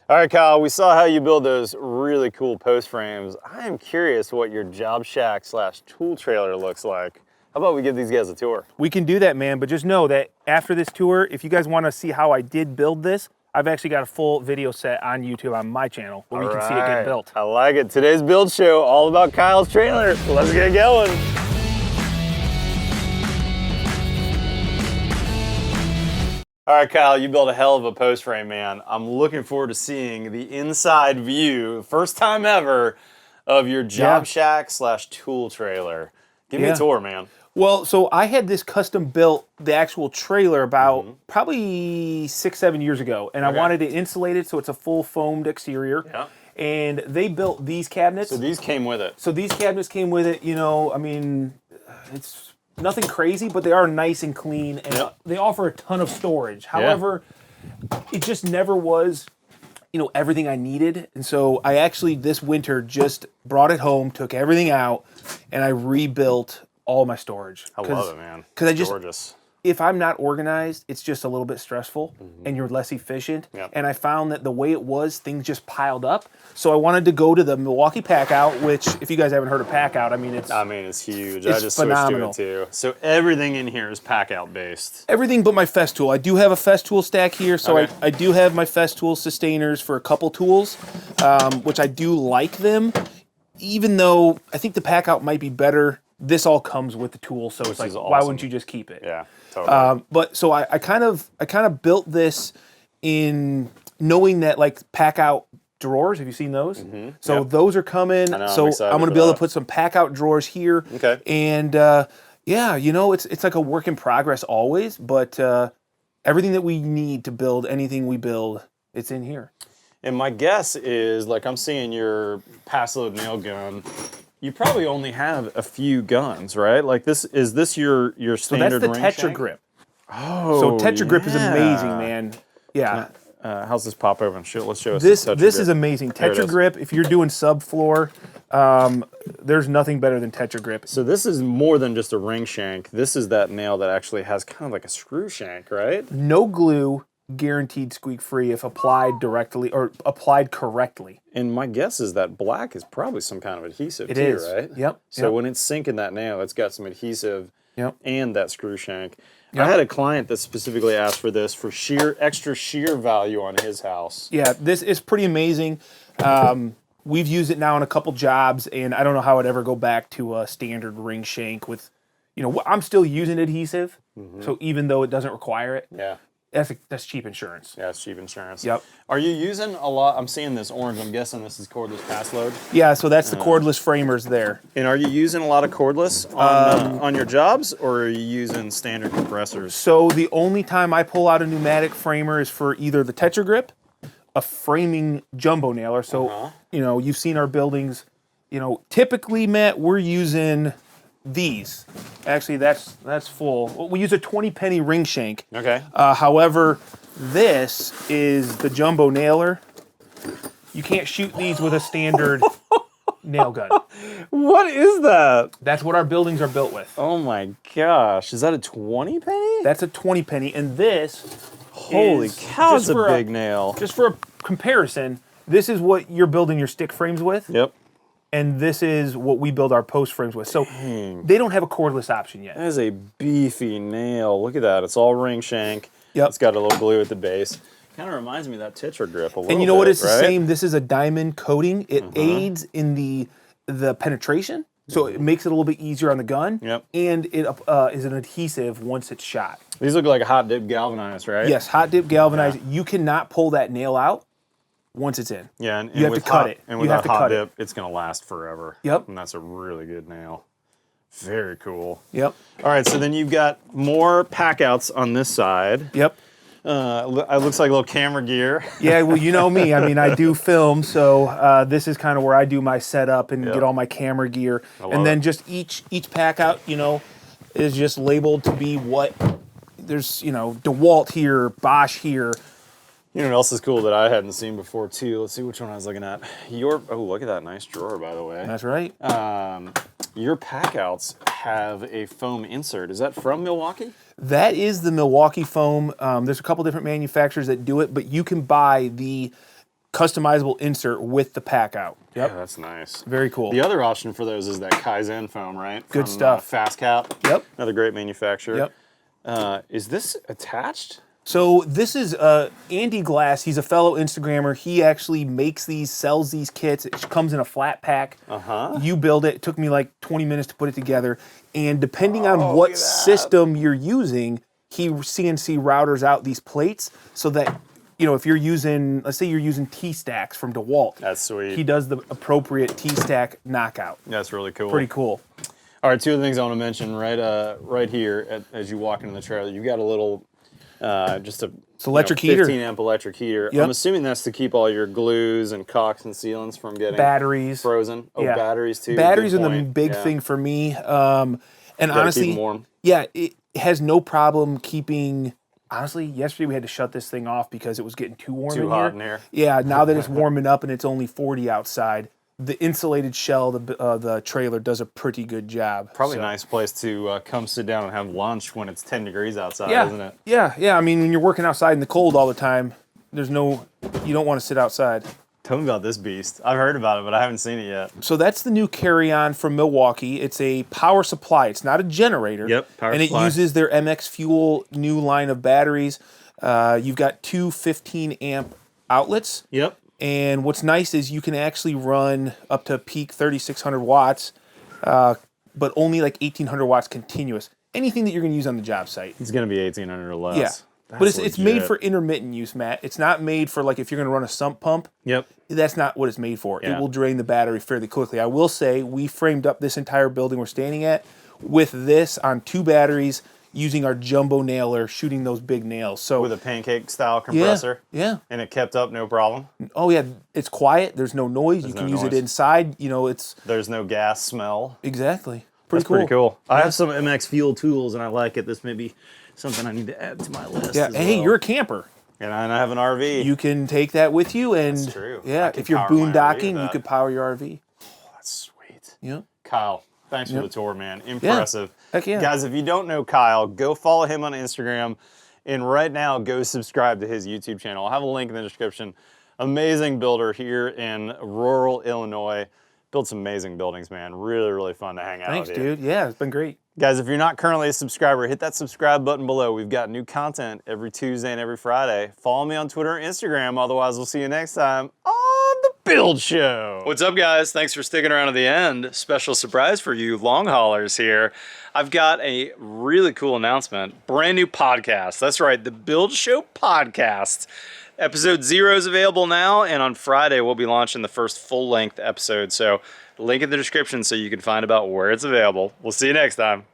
All right, Kyle, we saw how you build those really cool post frames. I am curious what your job shack / tool trailer looks like. How about we give these guys a tour? We can do that, man, but just know that after this tour, if you guys want to see how I did build this, I've actually got a full video set on YouTube on my channel where you can see it get built. I like it. Today's build show, all about Kyle's trailer. Let's get going. All right, Kyle, you built a hell of a post frame, man. I'm looking forward to seeing the inside view, first time ever, of your job shack / tool trailer. Give me a tour, man. Well, so I had this custom built, the actual trailer, about probably 6-7 years ago, and I wanted to insulate it so it's a full foamed exterior. Yeah. And they built these cabinets. So these came with it. So these cabinets came with it. You know, I mean, it's nothing crazy, but they are nice and clean, and they offer a ton of storage. However, it just never was, you know, everything I needed. And so I actually this winter just brought it home, took everything out, and I rebuilt all my storage. I love it, man. Because Gorgeous. If I'm not organized, it's just a little bit stressful and you're less efficient. And I found that the way it was, things just piled up. So I wanted to go to the Milwaukee packout, which if you guys haven't heard of packout, I mean, it's huge. It's I just phenomenal. switched to it too. So everything in here is packout based. Everything but my Festool. I do have a Festool stack here, so I do have my Festool sustainers for a couple tools, which I do like them, even though I think the packout might be better. This all comes with the tool, so it's like, why wouldn't you just keep it? Yeah, totally. But so I kind of built this in knowing that like packout drawers. Have you seen those? So those are coming. So I'm going to be able to put some packout drawers here. Okay. And yeah, you know, it's like a work in progress always, but everything that we need to build anything we build, it's in here. And my guess is, like, I'm seeing your pass load nail gun. You probably only have a few guns, right? Like is this your standard? So that's the Tetra Grip. Oh, so Tetra Grip is amazing, man. Yeah. How's this pop open? Let's show us this is amazing. Tetra Grip. If you're doing subfloor, there's nothing better than Tetra Grip. So this is more than just a ring shank. This is that nail that actually has kind of like a screw shank, right? No glue. Guaranteed squeak free if applied directly or applied correctly. And my guess is that black is probably some kind of adhesive it too, is. Right? Yep. So when it's sinking that nail, it's got some adhesive and that screw shank. Yep. I had a client that specifically asked for this for extra shear value on his house. Yeah, this is pretty amazing. We've used it now in a couple jobs, and I don't know how I'd ever go back to a standard ring shank with, you know, I'm still using adhesive, so even though it doesn't require it. Yeah. That's cheap insurance. Yeah, it's cheap insurance. Yep. Are you using a lot? I'm seeing this orange. I'm guessing this is cordless pass load. Yeah, so that's the cordless framers there. And are you using a lot of cordless on your jobs, or are you using standard compressors? So the only time I pull out a pneumatic framer is for either the Tetra Grip, a framing jumbo nailer. So, you know, you've seen our buildings. You know, typically, Matt, we're using these. Actually, that's full. Well, we use a 20-penny ring shank. Okay. However, this is the jumbo nailer. You can't shoot these with a standard nail gun. What is that? That's what our buildings are built with. Oh my gosh. Is that a 20-penny? That's a 20-penny. And this Holy cow, it's a big nail. Just for a comparison, this is what you're building your stick frames with. Yep. And this is what we build our post frames with. So they don't have a cordless option yet. That is a beefy nail. Look at that. It's all ring shank. Yep. It's got a little glue at the base. Kind of reminds me of that Tetra Grip a little bit. And you know what? It's right? the same. This is a diamond coating. It aids in the penetration. So it makes it a little bit easier on the gun. Yep. And it is an adhesive once it's shot. These look like a hot dip galvanized, right? Yes, hot dip galvanized. You cannot pull that nail out once it's in. Yeah, and you have to cut it. And with that hot dip, it's going to last forever. Yep. And that's a really good nail. Very cool. Yep. All right, so then you've got more packouts on this side. Yep. It looks like a little camera gear. Yeah, well, you know me. I mean, I do film, so this is kind of where I do my setup and get all my camera gear. And then just each packout, you know, is just labeled to be what there's, you know, DeWalt here, Bosch here. You know what else is cool that I hadn't seen before too? Let's see which one I was looking at. Oh, look at that nice drawer, by the way. That's right. Your packouts have a foam insert. Is that from Milwaukee? That is the Milwaukee foam. There's a couple different manufacturers that do it, but you can buy the customizable insert with the pack out. Yep. Yeah, that's nice. Very cool. The other option for those is that Kaizen foam, right? Good stuff. Fastcap. Yep. Another great manufacturer. Yep. Is this attached? So this is Andy Glass. He's a fellow Instagrammer. He actually makes these, sells these kits. It comes in a flat pack. You build it. It took me like 20 minutes to put it together. And depending on what system you're using, he CNC routers out these plates so that, you know, if you're using, let's say you're using T-stacks from DeWalt. That's sweet. He does the appropriate T-stack knockout. That's really cool. Pretty cool. All right, two of the things I want to mention right here as you walk into the trailer. You've got a little, just a electric heater. 15 amp electric heater. Yep. I'm assuming that's to keep all your glues and caulks and sealants from getting batteries frozen. Oh, yeah. Batteries too. Batteries are the big thing for me. And honestly, keep them warm. Yeah, it has no problem keeping. Honestly, yesterday we had to shut this thing off because it was getting too warm. Too hot in here. Yeah, now that it's warming up and it's only 40 outside, the insulated shell, the trailer does a pretty good job. Probably a nice place to come sit down and have lunch when it's 10 degrees outside, isn't it? Yeah. I mean, when you're working outside in the cold all the time, you don't want to sit outside. Tell me about this beast. I've heard about it, but I haven't seen it yet. So that's the new carry-on from Milwaukee. It's a power supply. It's not a generator. Yep, power supply. And it uses their MX Fuel new line of batteries. You've got two 15-amp outlets. Yep. And what's nice is you can actually run up to peak 3,600 watts, but only like 1,800 watts continuous. Anything that you're going to use on the job site. It's going to be 1,800 or less. Yeah. That's But it's made for intermittent use, Matt. It's not made for like if you're going to run a sump pump. Yep. That's not what it's made for. Yeah. It will drain the battery fairly quickly. I will say we framed up this entire building we're standing at with this on 2 batteries using our jumbo nailer, shooting those big nails. So with a pancake style compressor. Yeah. And it kept up no problem. Oh yeah, it's quiet. There's no noise. You can use it inside. You know, there's no gas smell. Exactly. Pretty cool. I have some MX Fuel tools and I like it. This may be something I need to add to my list. Yeah. Hey, you're a camper. And I have an RV. You can take that with you, and that's true. Yeah, if you're boondocking, you could power your RV. Oh, that's sweet. Yeah. Kyle, thanks for the tour, man. Impressive. Yeah. Heck yeah. Guys, if you don't know Kyle, go follow him on Instagram, and right now go subscribe to his YouTube channel. I'll have a link in the description. Amazing builder here in rural Illinois. Built some amazing buildings, man. Really, really fun to hang out with you. Thanks, dude. Yeah, it's been great. Guys, if you're not currently a subscriber, hit that subscribe button below. We've got new content every Tuesday and every Friday. Follow me on Twitter and Instagram. Otherwise, we'll see you next time on The Build Show. What's up, guys? Thanks for sticking around to the end. Special surprise for you long haulers here. I've got a really cool announcement. Brand new podcast. That's right, The Build Show Podcast. Episode 0 is available now, and on Friday, we'll be launching the first full-length episode. So link in the description so you can find out where it's available. We'll see you next time.